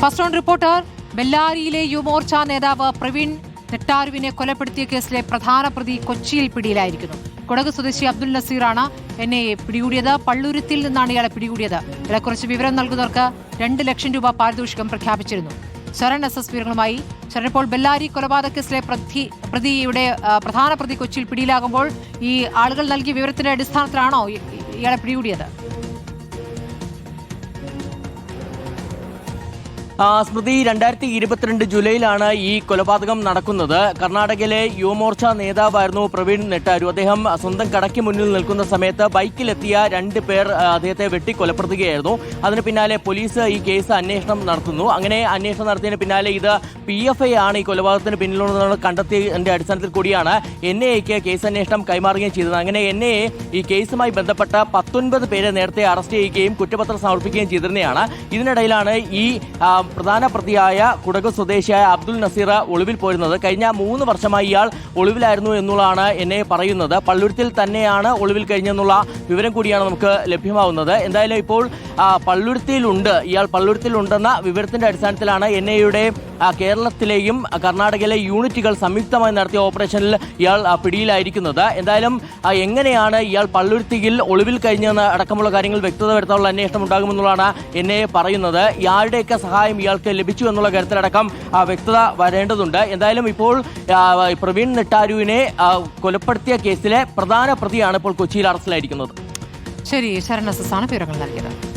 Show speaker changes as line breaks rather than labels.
First on Reporter. ബെല്ലാരിയിലെ യുവമോർച്ച നേതാവ് പ്രവീൺ നെട്ടാരുവിനെ കൊലപ്പെടുത്തിയ കേസിലെ പ്രധാന പ്രതി കൊച്ചിയിൽ പിടിയിലായിരിക്കുന്നു. കൊടക് സ്വദേശി അബ്ദുൽ നസീറാണ് എൻഐഎ പിടികൂടിയത്. പള്ളുരുത്തിൽ നിന്നാണ് ഇയാളെ പിടികൂടിയത്. ഇയാളെക്കുറിച്ച് വിവരം നൽകുന്നവർക്ക് 2 ലക്ഷം രൂപ പാരിതോഷികം പ്രഖ്യാപിച്ചിരുന്നു. ശരൺ എസ് വിവരങ്ങളുമായി. ശരൺ, ഇപ്പോൾ ബെല്ലാരി കൊലപാതക കേസിലെ പ്രതിയുടെ പ്രധാന പ്രതി കൊച്ചിയിൽ പിടിയിലാകുമ്പോൾ ഈ ആളുകൾ നൽകിയ വിവരത്തിന്റെ അടിസ്ഥാനത്തിലാണോ ഇയാളെ പിടികൂടിയത്?
സ്മൃതി, 2022 ജൂലൈയിലാണ് ഈ കൊലപാതകം നടക്കുന്നത്. കർണാടകയിലെ യുവമോർച്ച നേതാവായിരുന്നു പ്രവീൺ നെട്ടാരു. അദ്ദേഹം സ്വന്തം കടയ്ക്ക് മുന്നിൽ നിൽക്കുന്ന സമയത്ത് ബൈക്കിലെത്തിയ 2 പേർ അദ്ദേഹത്തെ വെട്ടിക്കൊലപ്പെടുത്തുകയായിരുന്നു. അതിന് പിന്നാലെ പോലീസ് ഈ കേസ് അന്വേഷണം നടത്തുന്നു. അങ്ങനെ അന്വേഷണം നടത്തിയതിന് പിന്നാലെ ഇത് PFI ആണ് ഈ കൊലപാതകത്തിന് പിന്നിലുള്ളതെന്ന് കണ്ടെത്തിയതിന്റെ അടിസ്ഥാനത്തിൽ കൂടിയാണ് NIAക്ക് കേസ് അന്വേഷണം കൈമാറുകയും ചെയ്തത്. അങ്ങനെ NIA ഈ കേസുമായി ബന്ധപ്പെട്ട 19 പേരെ നേരത്തെ അറസ്റ്റ് ചെയ്യുകയും കുറ്റപത്രം സമർപ്പിക്കുകയും ചെയ്തിരുന്നതാണ്. ഇതിനിടയിലാണ് ഈ പ്രധാന പ്രതിയായ കുടക് സ്വദേശിയായ അബ്ദുൽ നസീർ ഒളിവിൽ പോരുന്നത്. കഴിഞ്ഞ 3 വർഷമായി ഇയാൾ ഒളിവിലായിരുന്നു എന്നുള്ളതാണ് എന്നെ പറയുന്നത്. പള്ളുരുത്തിൽ തന്നെയാണ് ഒളിവിൽ കഴിഞ്ഞെന്നുള്ള വിവരം കൂടിയാണ് നമുക്ക് ലഭ്യമാവുന്നത്. എന്തായാലും ഇപ്പോൾ ഇയാൾ പള്ളുരുത്തിലുണ്ടെന്ന വിവരത്തിന്റെ അടിസ്ഥാനത്തിലാണ് NIAയുടെ കേരളത്തിലെയും കർണാടകയിലെ യൂണിറ്റുകൾ സംയുക്തമായി നടത്തിയ ഓപ്പറേഷനിൽ ഇയാൾ പിടിയിലായിരിക്കുന്നത്. എന്തായാലും എങ്ങനെയാണ് ഇയാൾ പള്ളുരുത്തിയിൽ ഒളിവിൽ കഴിഞ്ഞെന്ന് അടക്കമുള്ള കാര്യങ്ങൾ വ്യക്തത വരുത്താനുള്ള അന്വേഷണം ഉണ്ടാകുമെന്നുള്ളതാണ് NIA പറയുന്നത്. ആരുടെയൊക്കെ സഹായം ഇയാൾക്ക് ലഭിച്ചു എന്നുള്ള കാര്യത്തിലടക്കം വ്യക്തത വരേണ്ടതുണ്ട്. എന്തായാലും ഇപ്പോൾ പ്രവീൺ നെട്ടാരുവിനെ കൊലപ്പെടുത്തിയ കേസിലെ പ്രധാന പ്രതിയാണ് ഇപ്പോൾ കൊച്ചിയിൽ അറസ്റ്റിലായിരിക്കുന്നത്.
ശരി, ശരൺ എസ് ആണ് വിവരങ്ങൾ നൽകിയത്.